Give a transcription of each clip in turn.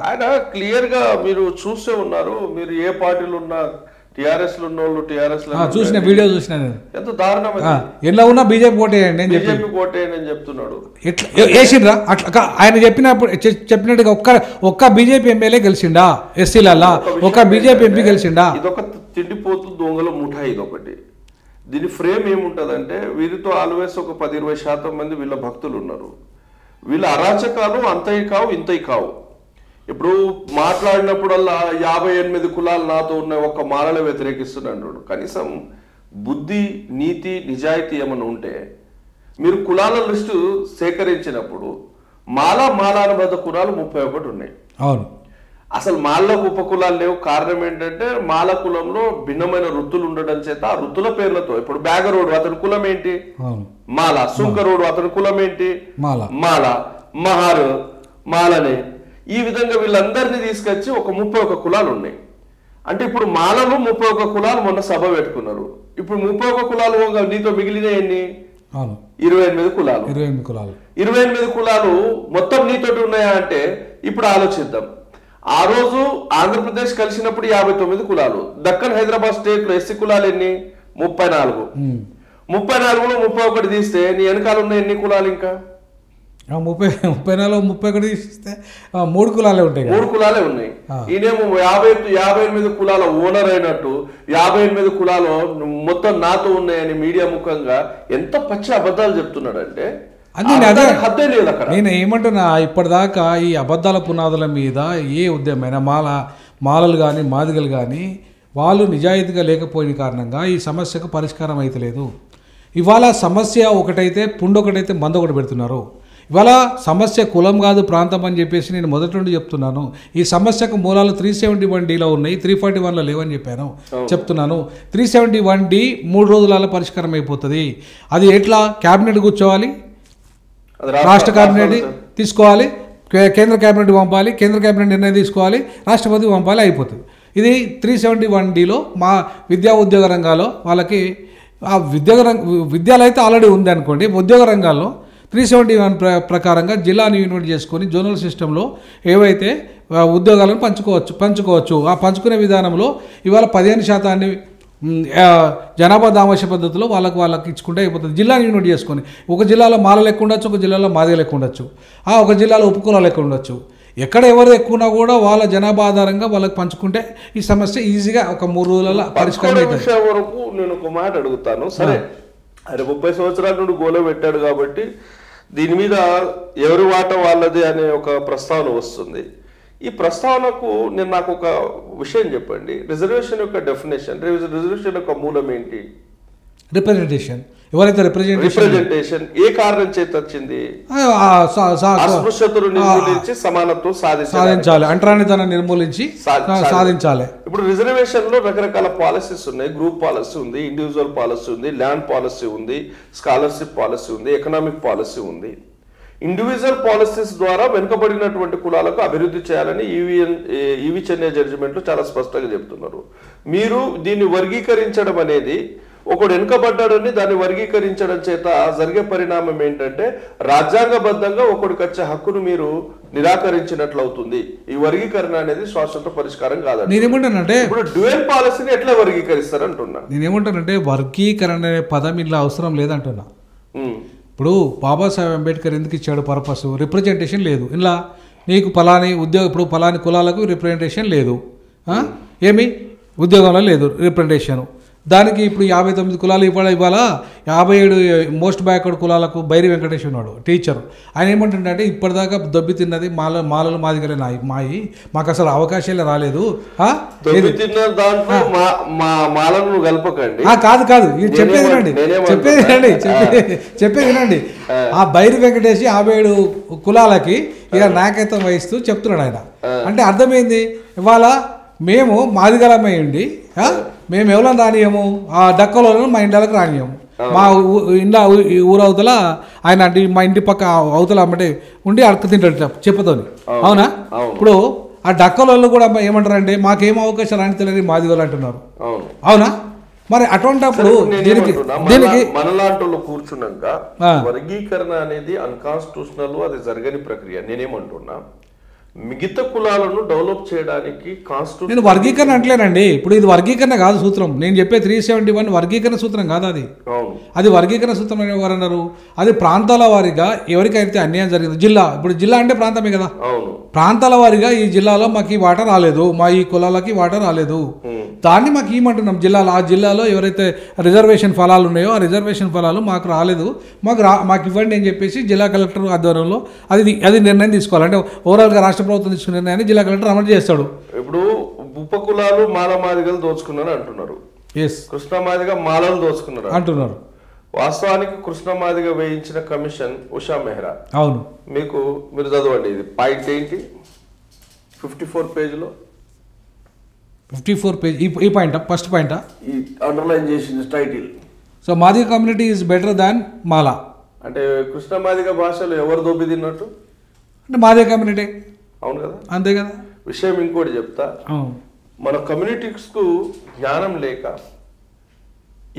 ఆయన క్లియర్ గా మీరు చూస్తే ఉన్నారు. మీరు ఏ పార్టీలో ఉన్నా టిఆర్ఎస్ లో ఉన్నోళ్ళు టిఆర్ఎస్ చూసిన వీడియో చూసిన ఎంత దారుణం ఎలా ఉన్నా బీజేపీ ఓటేయండి బీజేపీ ఓటేయండి అని చెప్తున్నాడు. ఎట్లా వేసిండ్రా అట్లా ఆయన చెప్పినట్టుగా ఒక్క బీజేపీ ఎమ్మెల్యే గెలిచిండా ఎస్సీలల్లా ఒక బీజేపీ ఎంపీ గెలిచిండా? ఇదొక తిండిపోతు దొంగల ముఠా. ఇదొకటి. దీని ఫ్రేమ్ ఏముంటదంటే వీరితో ఆల్వేస్ ఒక 10-20% మంది వీళ్ళ భక్తులు ఉన్నారు. వీళ్ళ అరాచకాలు అంతయి కావు ఇంతయి కావు. ఇప్పుడు మాట్లాడినప్పుడల్లా 58 కులాలు నాతో ఉన్న ఒక్క మాలనే వ్యతిరేకిస్తున్నాడు. కనీసం బుద్ధి నీతి నిజాయితీ ఏమైనా ఉంటే మీరు కులాల లిస్టు సేకరించినప్పుడు మాలానుబద్ధ కులాలు 31 ఉన్నాయి. అవును. అసలు మాలకు ఉపకులాలు లేవు. కారణం ఏంటంటే మాల కులంలో భిన్నమైన వృత్తులు ఉండడం చేత ఆ వృత్తుల పేర్లతో ఇప్పుడు బ్యాగరోడు అతని కులం ఏంటి మాల, సుంకరోడు అతని కులం ఏంటి మాల, మహారు మాలనే. ఈ విధంగా వీళ్ళందరినీ తీసుకొచ్చి ఒక 31 కులాలు ఉన్నాయి. అంటే ఇప్పుడు మాలలో 31 కులాలు మొన్న సభ పెట్టుకున్నారు. ఇప్పుడు 31 కులాలు నీతో మిగిలిన ఎన్ని? 28 కులాలు. 28 కులాలు మొత్తం నీతోటి ఉన్నాయా అంటే ఇప్పుడు ఆలోచిద్దాం. ఆ రోజు ఆంధ్రప్రదేశ్ కలిసినప్పుడు 59 కులాలు. దక్కన్ హైదరాబాద్ స్టేట్ లో ఎస్సీ కులాలు ఎన్ని? 34. 34లో 31 తీస్తే నీ వెనకాల ఉన్న ఎన్ని కులాలు? ఇంకా 34 31 తీస్తే 3 కులాలే ఉంటాయి. 3 కులాలే ఉన్నాయి. ఈయనేమో 58 కులాల ఓనర్ అయినట్టు 58 కులాలు మొత్తం నాతో ఉన్నాయని మీడియా ముఖంగా ఎంత పచ్చి అబద్ధాలు చెప్తున్నాడంటే నేను ఏమంటున్నా, ఇప్పటిదాకా ఈ అబద్ధాల పునాదుల మీద ఏ ఉద్యమైనా మాలలు కానీ మాదిగలు కానీ వాళ్ళు నిజాయితీగా లేకపోయిన కారణంగా ఈ సమస్యకు పరిష్కారం అయితే లేదు. ఇవాళ సమస్య ఒకటైతే పుండొకటైతే మందొకటి పెడుతున్నారు. ఇవాళ సమస్య కులం కాదు ప్రాంతం అని చెప్పేసి నేను మొదటి నుండి చెప్తున్నాను. ఈ సమస్యకు మూలాలు 371Dలో ఉన్నాయి, 341లో లేవని చెప్తున్నాను. 371D 3 రోజులలో పరిష్కారం అయిపోతుంది. అది ఎట్లా? క్యాబినెట్ కూర్చోవాలి, రాష్ట్ర క్యాబినెట్ తీసుకోవాలి, కేంద్ర క్యాబినెట్ పంపాలి, కేంద్ర క్యాబినెట్ నిర్ణయం తీసుకోవాలి, రాష్ట్రపతి పంపాలి, అయిపోతుంది. ఇది 371Dలో మా విద్యా ఉద్యోగ రంగాల్లో వాళ్ళకి ఆ విద్యాలయం అయితే ఆల్రెడీ ఉంది అనుకోండి. ఉద్యోగ రంగాల్లో 371 ప్రకారంగా జిల్లాను యూనిట్ చేసుకొని జోనల్ సిస్టంలో ఏవైతే ఉద్యోగాలను పంచుకోవచ్చు. ఆ పంచుకునే విధానంలో ఇవాళ 15% జనాభా దామాష పద్ధతిలో వాళ్ళకి ఇచ్చుకుంటే అయిపోతుంది. జిల్లాని యూనిట్ చేసుకొని ఒక జిల్లాలో మాలలు ఎక్కువ ఉండొచ్చు, ఒక జిల్లాలో మాదిగలు ఎక్కువ ఉండొచ్చు, ఒక జిల్లాలో ఉపకులాలు ఎక్కువ ఉండొచ్చు. ఎక్కడ ఎవరు ఎక్కువనా కూడా వాళ్ళ జనాభా ఆధారంగా వాళ్ళకి పంచుకుంటే ఈ సమస్య ఈజీగా ఒక 3 రోజులలో పరిష్కారం అవుతుంది. వరకు నేను ఒక మాట అడుగుతాను. సరే, ఆయన 30 సంవత్సరాల నుండి గోల పెట్టాడు కాబట్టి దీని మీద ఎవరి వాట వాళ్ళది అనే ఒక ప్రస్తావన వస్తుంది. ఈ ప్రస్తావనకు నాకు ఒక విషయం చెప్పండి. రిజర్వేషన్ యొక్క డెఫినేషన్, రిజర్వేషన్ యొక్క మూలం ఏంటి? రిప్రజెంటేషన్. ఎవరైతే రిప్రజెంటేషన్ ఏ కారణం చేత వచ్చింది? అస్పృశ్యతను నిర్మూలించి సమానత్వం సాధించాలి, అంటరానితనం నిర్మూలించి సాధించాలి. ఇప్పుడు రిజర్వేషన్ లో రకరకాల పాలసీస్ ఉన్నాయి. గ్రూప్ పాలసీ ఉంది, ఇండివిజువల్ పాలసీ ఉంది, ల్యాండ్ పాలసీ ఉంది, స్కాలర్షిప్ పాలసీ ఉంది, ఎకనామిక్ పాలసీ ఉంది. ఇండివిజువల్ పాలసీస్ ద్వారా వెనుకబడినటువంటి కులాలకు అభివృద్ధి చేయాలని ఈవి చెన్నై జడ్జిమెంట్ లో చాలా స్పష్టంగా చెప్తున్నారు. మీరు దీన్ని వర్గీకరించడం అనేది ఒకడు వెనుకబడ్డాడని దాన్ని వర్గీకరించడం చేత జరిగే పరిణామం ఏంటంటే రాజ్యాంగబద్ధంగా ఒకడికి వచ్చే హక్కును మీరు నిరాకరించినట్లు అవుతుంది. ఈ వర్గీకరణ అనేది శాశ్వత పరిష్కారం కాదు. నేనేమంటానంటే ఇప్పుడు డ్యూయల్ పాలసీని ఎట్లా వర్గీకరిస్తారు అంటున్నా. నేనేమంటానంటే వర్గీకరణ అనే పదం ఇలా అవసరం లేదంటున్నా. ఇప్పుడు బాబాసాహెబ్ అంబేద్కర్ ఎందుకు ఇచ్చాడు పర్పస్? రిప్రజెంటేషన్ లేదు ఇలా. నీకు పలాని ఇప్పుడు పలాని కులాలకు రిప్రజెంటేషన్ లేదు, ఏమి ఉద్యోగంలో లేదు రిప్రజెంటేషన్. దానికి ఇప్పుడు 59 కులాలు ఇవాళ 57 మోస్ట్ బ్యాక్వర్డ్ కులాలకు బైరి వెంకటేష్ ఉన్నాడు టీచర్. ఆయన ఏమంటుంటే ఇప్పటిదాకా దొబ్బి తిన్నది మాలలు మాదిగలే మాయి, మాకు అసలు అవకాశాలే రాలేదు. కాదు చెప్పేది వినండి. ఆ బైరి వెంకటేష్ 57 కులాలకి ఇక నాయకత్వం వహిస్తూ చెప్తున్నాడు ఆయన. అంటే అర్థమైంది, ఇవాళ మేము మాదిగలమై ఉండి మేము ఎవరైనా రానియము, ఆ డక్కలను మా ఇండ్లకు రానియము. మా ఊరవతల ఆయన అంటే మా ఇంటి పక్క అవతల అంటే ఉండి అడక తింటాడు చెప్పతోని. అవునా? ఇప్పుడు ఆ డక్కలలో కూడా ఏమంటారంటే మాకేం అవకాశాలు అని తెలియని మాదిగలు అంటున్నారు. అవునా? మరి అటువంటిప్పుడు దీనికి మనలాంటి కూర్చున్నాక వర్గీకరణ అనేది అన్కాన్స్టిట్యూషనల్, అది జరగని ప్రక్రియ. నేనేమంటున్నా, మిగతా కులాలను డెవలప్ చేయడానికి కాన్స్టిట్యూషన్ నేను వర్గీకరణ అంటలేనండి. ఇప్పుడు ఇది వర్గీకరణ కాదు సూత్రం. నేను చెప్పే 371 వర్గీకరణ సూత్రం కాదు అది. అది వర్గీకరణ సూత్రం అని ఎవరు అన్నారు? అది ప్రాంతాల వారీగా ఎవరికైతే అన్యాయం జరిగింది, జిల్లా, ఇప్పుడు జిల్లా అంటే ప్రాంతమే కదా, ప్రాంతాల వారీగా ఈ జిల్లాలో మాకు ఈ వాటా రాలేదు, మా ఈ కులాలకి వాటా రాలేదు, దాన్ని మాకు ఇవ్వమంటున్నాం. జిల్లాలో ఆ జిల్లాలో ఎవరైతే రిజర్వేషన్ ఫలాలు ఉన్నాయో ఆ రిజర్వేషన్ ఫలాలు మాకు రాలేదు, మాకు ఇవ్వండి అని చెప్పేసి జిల్లా కలెక్టర్ ఆధ్వర్యంలో అది నిర్ణయం తీసుకోవాలి. అంటే ఓవరాల్గా రాష్ట్ర ప్రభుత్వం తీసుకునే నిర్ణయాన్ని జిల్లా కలెక్టర్ అమలు చేస్తాడు. ఇప్పుడు ఉపకులాలు మాదిగలు దోచుకున్నారు అంటున్నారు. కృష్ణమాదిగ మాలలు దోచుకున్నారు అంటున్నారు. వాస్తవానికి కృష్ణమాదిగ వేయించిన కమిషన్ ఉషా మెహ్రా. అవును, మీరు చదవండి. ఇది పాయింట్ ఏంటి? 54 పేజీలో 54 పేజ్ ఈ పాయింట్ ఫస్ట్ పాయింట్ ఈ అండర్లైన్ చేసింది title. So Madiga community is better than మాలా. అంటే కృష్ణమాదిగ భాషలో ఎవరు దోపి తిన్నట్టు? అంటే మాదిగ కమ్యూనిటీ. అవును కదా, అంతే కదా. విషయం ఇంకోటి చెప్తా. మన కమ్యూనిటీస్కు జ్ఞానం లేక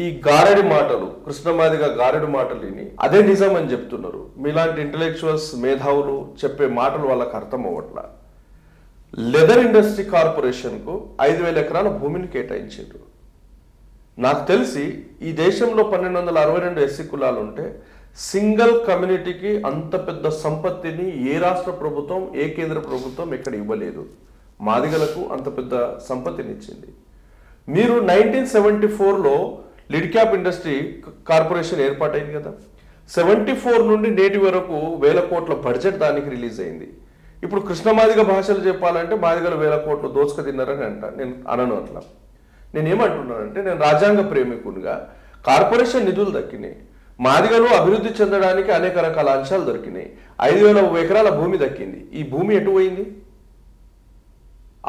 ఈ గారడి మాటలు, కృష్ణమాదిగ గారడి మాటలు విని అదే నిజం అని చెప్తున్నారు. మీలాంటి ఇంటలెక్చువల్స్, మేధావులు చెప్పే మాటలు వాళ్ళకి అర్థం అవ్వట్లా. లెదర్ ఇండస్ట్రీ కార్పొరేషన్కు 5,000 ఎకరాల భూమిని కేటాయించారు. నాకు తెలిసి ఈ దేశంలో 1262 ఎస్సీ కులాలు ఉంటే సింగిల్ కమ్యూనిటీకి అంత పెద్ద సంపత్తిని ఏ రాష్ట్ర ప్రభుత్వం, ఏ కేంద్ర ప్రభుత్వం ఎక్కడ ఇవ్వలేదు. మాదిగలకు అంత పెద్ద సంపత్తిని ఇచ్చింది. మీరు 1974లో లిడ్ క్యాప్ ఇండస్ట్రీ కార్పొరేషన్ ఏర్పాటైంది కదా, 74 నుండి నేటి వరకు 1000 కోట్ల బడ్జెట్ దానికి రిలీజ్ అయింది. ఇప్పుడు కృష్ణమాదిగ భాషలు చెప్పాలంటే మాదిగలు 1000 కోట్లు దోచుక తిన్నారని అంట. నేను అనను అట్లా. నేనేమంటున్నానంటే, నేను రాజ్యాంగ ప్రేమికునిగా కార్పొరేషన్ నిధులు దక్కినాయి, మాదిగలు అభివృద్ధి చెందడానికి అనేక రకాల అంశాలు దొరికినాయి, 5,000 ఎకరాల భూమి దక్కింది. ఈ భూమి ఎటు పోయింది?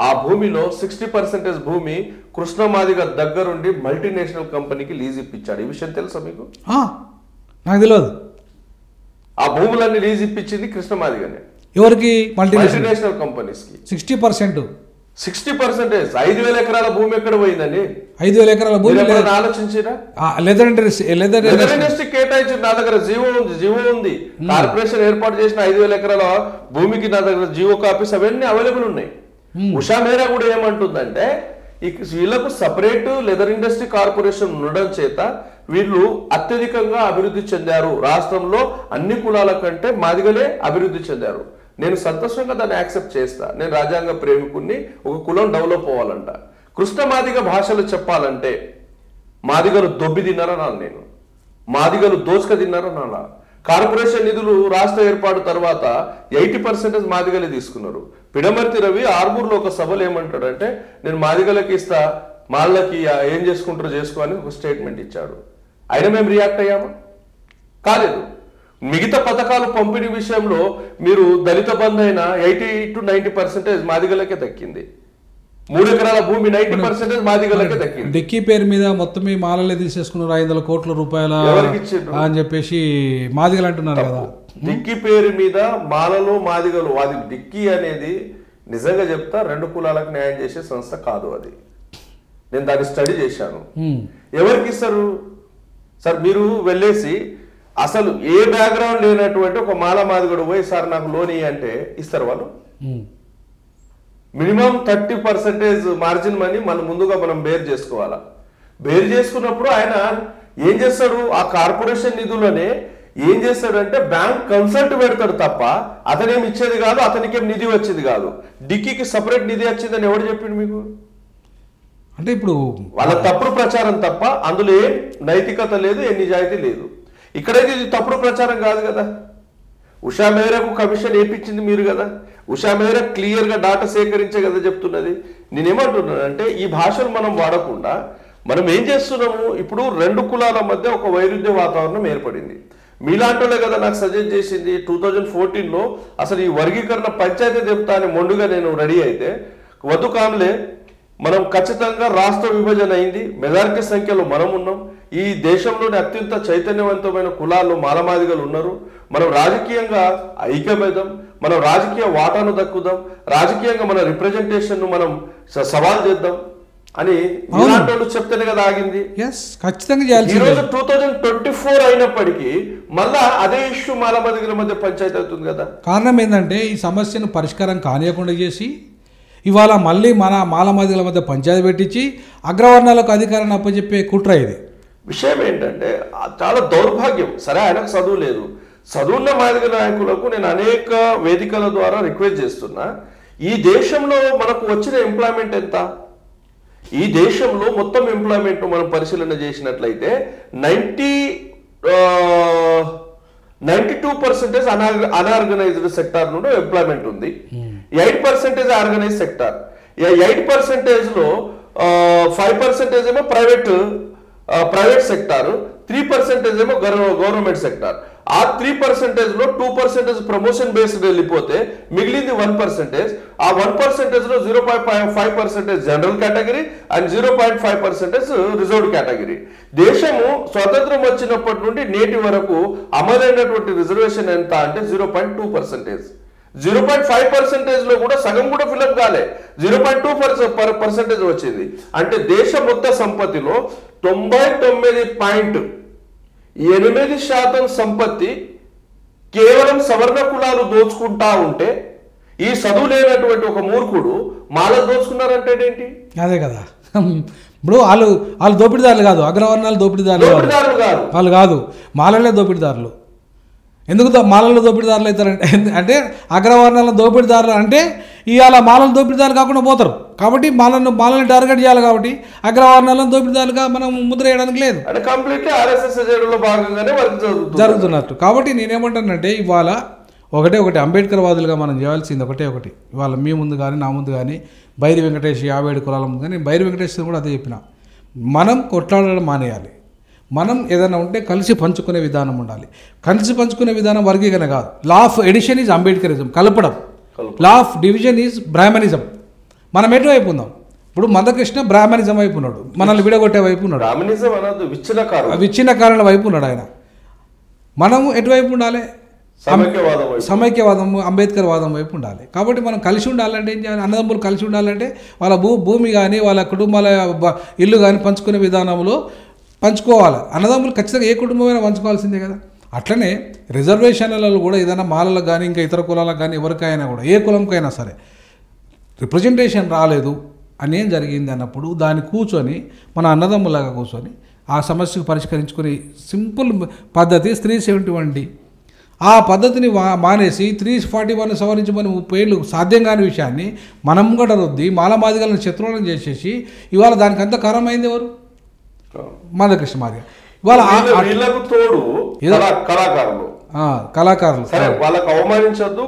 ఆ భూమిలో 60% భూమి కృష్ణమాదిగ దగ్గరుండి మల్టీనేషనల్ కంపెనీకి లీజ్ ఇప్పించాడు. ఈ విషయం తెలుసా మీకు? నాకు తెలియదు. ఆ భూములన్నీ లీజ్ ఇప్పించింది కృష్ణమాదిగనే. ఎవరికి? మల్టీనేషనల్ కంపెనీస్ కి. 60%. 5,000 ఎకరాల భూమి ఎక్కడ పోయిందండి? 5,000 ఎకరాల భూమి ఆలోచించిరా? లెదర్ ఇండస్ట్రీ కేటాయించి నా దగ్గర జీవో ఉంది. కార్పొరేషన్ ఏర్పాటు చేసిన 5,000 ఎకరాల భూమికి నా దగ్గర జీవో కాపీస్ అవన్నీ అవైలబుల్ ఉన్నాయి. ఉషా మెహ్రా కూడా ఏమంటుందంటే, వీళ్ళకు సపరేట్ లెదర్ ఇండస్ట్రీ కార్పొరేషన్ ఉండడం చేత వీళ్ళు అత్యధికంగా అభివృద్ధి చెందారు. రాష్ట్రంలో అన్ని కులాల కంటే మాదిగలే అభివృద్ధి చెందారు. నేను సంతోషంగా దాన్ని యాక్సెప్ట్ చేస్తా. నేను రాజ్యాంగ ప్రేమికుని. ఒక కులం డెవలప్ అవ్వాలంట. కృష్ణమాదిగ భాషలు చెప్పాలంటే మాదిగలు దొబ్బి తిన్నారనాలి, నేను మాదిగలు దోచుక తిన్నారనాలా. కార్పొరేషన్ నిధులు రాష్ట్ర ఏర్పాటు తర్వాత 80% మాదిగలే తీసుకున్నారు. పిడమర్తి రవి ఆర్మూర్లో ఒక సభలు ఏమంటాడంటే, నేను మాదిగలకి ఇస్తా, మాళ్ళకి ఏం చేసుకుంటారో చేసుకోని ఒక స్టేట్మెంట్ ఇచ్చాడు. అయినా మేము రియాక్ట్ అయ్యామా? కాలేదు. మిగతా పథకాలు పంపిణీ విషయంలో మీరు దళిత బంధు అయిన 80 to 90% మాదిగలకే దక్కింది. 3 ఎకరాల భూమి 90% మాదిగలకే దక్కింది. డిక్కీ పేరు మీద మొత్తం మాలలే తీసేసుకున్నారు 500 కోట్ల రూపాయల అని చెప్పేసి మాదిగలు అంటున్నారు కదా. డిక్కీ పేరు మీద మాలలు మాదిగలు, అది డిక్కీ అనేది నిజంగా చెప్తా 2 కులాలకు న్యాయం చేసే సంస్థ కాదు అది. నేను దాన్ని స్టడీ చేశాను. ఎవరికి ఇస్తారు సార్? మీరు వెళ్ళేసి అసలు ఏ బ్యాక్గ్రౌండ్ లేనటువంటి ఒక మాల మాదిగడు పోయి సార్ నాకు లోన్ అంటే ఇస్తారు వాళ్ళు? మినిమం 30% మార్జిన్ మనీ మనం ముందుగా బేర్ చేసుకోవాలా. బేర్ చేసుకున్నప్పుడు ఆయన ఏం చేస్తాడు? ఆ కార్పొరేషన్ నిధులనే ఏం చేస్తాడంటే బ్యాంక్ కన్సల్ట్ పెడతాడు తప్ప అతనేమి ఇచ్చేది కాదు, అతనికేం నిధి వచ్చేది కాదు. డిక్కీకి సపరేట్ నిధి వచ్చిందని ఎవడు చెప్పిండు మీకు? అంటే ఇప్పుడు వాళ్ళ తప్పుడు ప్రచారం తప్ప అందులో ఏ నైతికత లేదు, ఏ నిజాయితీ లేదు. ఇక్కడైతే ఇది తప్పుడు ప్రచారం కాదు కదా. ఉషా మెహ్రాకు కమిషన్ ఏపించింది మీరు కదా. ఉషా మెహ్రా క్లియర్ గా డాటా సేకరించే కదా చెప్తున్నది. నేనేమంటున్నానంటే, ఈ భాషలు మనం వాడకుండా మనం ఏం చేస్తున్నాము? ఇప్పుడు 2 కులాల మధ్య ఒక వైరుధ్య వాతావరణం ఏర్పడింది. మీలాంటోలే కదా నాకు సజెస్ట్ చేసింది 2014లో అసలు ఈ వర్గీకరణ పంచాయతీ చెప్తా అని మొండుగా నేను రెడీ అయితే, వద్దు కామ్లే, మనం ఖచ్చితంగా రాష్ట్ర విభజన అయింది, మెజారిటీ సంఖ్యలో మనం ఉన్నాం, ఈ దేశంలోని అత్యంత చైతన్యవంతమైన కులాల్లో మాలమాదిగలు ఉన్నారు, మనం రాజకీయంగా ఐక్యమేద్దాం, మనం రాజకీయ వాటాను దక్కుదాం, రాజకీయంగా మన రిప్రజెంటేషన్ను మనం సవాల్ చేద్దాం. అని ఇలాంటి వాళ్ళు చెప్తేనే కదా ఆగింది. ఖచ్చితంగా చేయాలి. ఈ రోజు 2024 అయినప్పటికీ మళ్ళా అదే ఇష్యూ మాలమాదిగల మధ్య పంచాయతీ అవుతుంది కదా. కారణం ఏంటంటే ఈ సమస్యను పరిష్కారం కానియకుండా చేసి ఇవాళ మళ్ళీ మన మాలమాదిగల మధ్య పంచాయతీ పెట్టించి అగ్రవర్ణాలకు అధికారాన్ని అప్పచెప్పే కుట్ర ఇది. విషయం ఏంటంటే చాలా దౌర్భాగ్యం. సరే ఆయనకు చదువు లేదు, చదువున్న మాదిగ నాయకులకు నేను అనేక వేదికల ద్వారా రిక్వెస్ట్ చేస్తున్నా, ఈ దేశంలో మనకు వచ్చిన ఎంప్లాయ్మెంట్ ఎంత? ఈ దేశంలో మొత్తం ఎంప్లాయ్మెంట్ మనం పరిశీలన చేసినట్లయితే 92% అన్ఆర్గనైజ్డ్ సెక్టార్ నుండి ఎంప్లాయ్మెంట్ ఉంది, 8% ఆర్గనైజ్ సెక్టార్. 8% లో 5% ఏమో ప్రైవేట్ సెక్టార్, 3% ఏమో గవర్నమెంట్ సెక్టార్. ఆ 3% లో 2% ప్రమోషన్ బేస్డ్ వెళ్ళిపోతే మిగిలింది 1%. ఆ 1% లో 0.5% general category and 0.5% reserved category. దేశము స్వతంత్రం వచ్చినప్పటి నుండి నేటి వరకు అమలైనటువంటి రిజర్వేషన్ ఎంత అంటే 0.2%. 0.5% లో కూడా సగం కూడా ఫిల్అప్ కాలే, 0.2% వచ్చింది. అంటే దేశ మొత్త సంపత్తిలో 99.8% సంపత్తి కేవలం సవర్ణ కులాలు దోచుకుంటా ఉంటే ఈ చదువు లేనటువంటి ఒక మూర్ఖుడు మాలలు దోచుకున్నారంటే ఏంటి? అదే కదా. ఇప్పుడు వాళ్ళు దోపిడీదారులు కాదు, అగ్రవర్ణాలు దోపిడీదారులు కాదు, వాళ్ళు కాదు, మాలలే దోపిడీదారులు. ఎందుకు మాలల్లో దోపిడీదారులు అవుతారంటే అంటే అగ్రవర్ణాల దోపిడీదారులు అంటే ఇవాళ మాలల దోపిడీదారులు కాకుండా పోతారు కాబట్టి మాలని టార్గెట్ చేయాలి. కాబట్టి అగ్రవర్ణాలను దోపిడీదారులుగా మనం ముద్ర వేయడానికి లేదు, జరుగుతున్నట్టు. కాబట్టి నేనేమంటానంటే ఇవాళ ఒకటి అంబేద్కర్ వాదులుగా మనం చేయాల్సింది ఒకటి ఇవాళ మీ ముందు కానీ నా ముందు కానీ బైరి వెంకటేష్ 57 కులాల ముందు కానీ బైరి వెంకటేష్ కూడా అదే చెప్పిన, మనం కొట్లాడడం మానేయాలి. మనం ఏదైనా ఉంటే కలిసి పంచుకునే విధానం ఉండాలి. కలిసి పంచుకునే విధానం వర్గీకరణ కాదు. Law of addition is Ambedkarism, కలపడం. Law of division is Brahminism. మనం ఎటువైపు ఉందాం? ఇప్పుడు మందకృష్ణ బ్రాహ్మణిజం వైపు ఉన్నాడు, మనల్ని విడగొట్టే వైపు ఉన్నాడు, విచ్ఛిన్నకారుల వైపు ఉన్నాడు ఆయన. మనము ఎటువైపు ఉండాలి? సమైక్యవాదం అంబేద్కర్ వాదం వైపు ఉండాలి. కాబట్టి మనం కలిసి ఉండాలంటే ఏం చేయాలి? అన్నదమ్ములు కలిసి ఉండాలంటే వాళ్ళ భూమి కానీ వాళ్ళ కుటుంబాల ఇల్లు కానీ పంచుకునే విధానంలో పంచుకోవాలి. అన్నదమ్ములు ఖచ్చితంగా ఏ కుటుంబమైనా పంచుకోవాల్సిందే కదా. అట్లనే రిజర్వేషన్లలో కూడా ఏదైనా మాలలకు కానీ ఇంకా ఇతర కులాలకు కానీ ఎవరికైనా కూడా ఏ కులంకైనా సరే రిప్రజెంటేషన్ రాలేదు అని ఏం జరిగింది అన్నప్పుడు దాన్ని కూర్చొని మన అన్నదమ్ములాగా కూర్చొని ఆ సమస్యకు పరిష్కరించుకొని సింపుల్ పద్ధతి 371D. ఆ పద్ధతిని మానేసి 341 సవరించమని 30 ఏళ్ళు సాధ్యం కాని విషయాన్ని మనం కూడా రుద్ది మాలమాదిగలను శత్రువులను చేసేసి ఇవాళ దానికి అంత కారణమైంది ఎవరు? మందకృష్ణ మాదిగ. ఇవాళ కళాకారులు వాళ్ళకి అవమానించద్దు,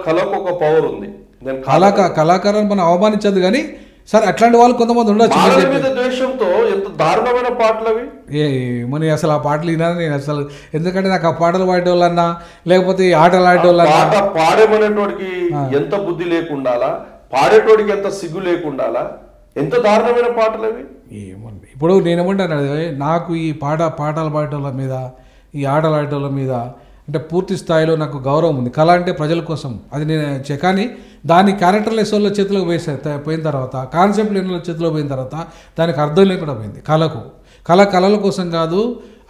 కళకు ఒక పవర్ ఉంది. కళాకారులను మనం అవమానించద్దు కానీ సరే అట్లాంటి వాళ్ళు కొంతమంది ఉండొచ్చు. ద్వేషంతో ఎంత దారుణమైన పాటలు అవి. ఏమని అసలు ఆ పాటలు వినాను నేను అసలు. ఎందుకంటే నాకు ఆ పాటలు పాడేవాళ్ళన్నా లేకపోతే ఆటలు ఆడేవాళ్ళన్నా పాడేమనేటోడికి ఎంత బుద్ధి లేకుండాలా, పాడేటోడికి ఎంత సిగ్గు లేకుండాలా, ఎంత దారుణమైన పాటలు అవి. ఏమండి ఇప్పుడు నేనేమంటాను, నాకు ఈ పాటలు పాడేటోళ్ళ మీద ఈ ఆటలు ఆడేటోళ్ళ మీద అంటే పూర్తి స్థాయిలో నాకు గౌరవం ఉంది. కళ అంటే ప్రజల కోసం అది నేను కానీ దాని క్యారెక్టర్లెస్ వాళ్ళ చేతిలోకి పోయిన తర్వాత, కాన్సెప్ట్ లేని వాళ్ళ చేతిలో పోయిన తర్వాత దానికి అర్థం లేకుండా పోయింది. కళల కోసం కాదు,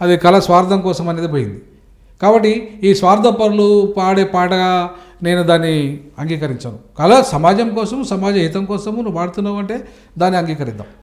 అది కళ స్వార్థం కోసం అనేది పోయింది. కాబట్టి ఈ స్వార్థపరులు పాడే పాటగా నేను దాన్ని అంగీకరించాను. కళ సమాజం కోసం, సమాజ హితం కోసము నువ్వు పాడుతున్నావు అంటే దాన్ని అంగీకరిద్దాం.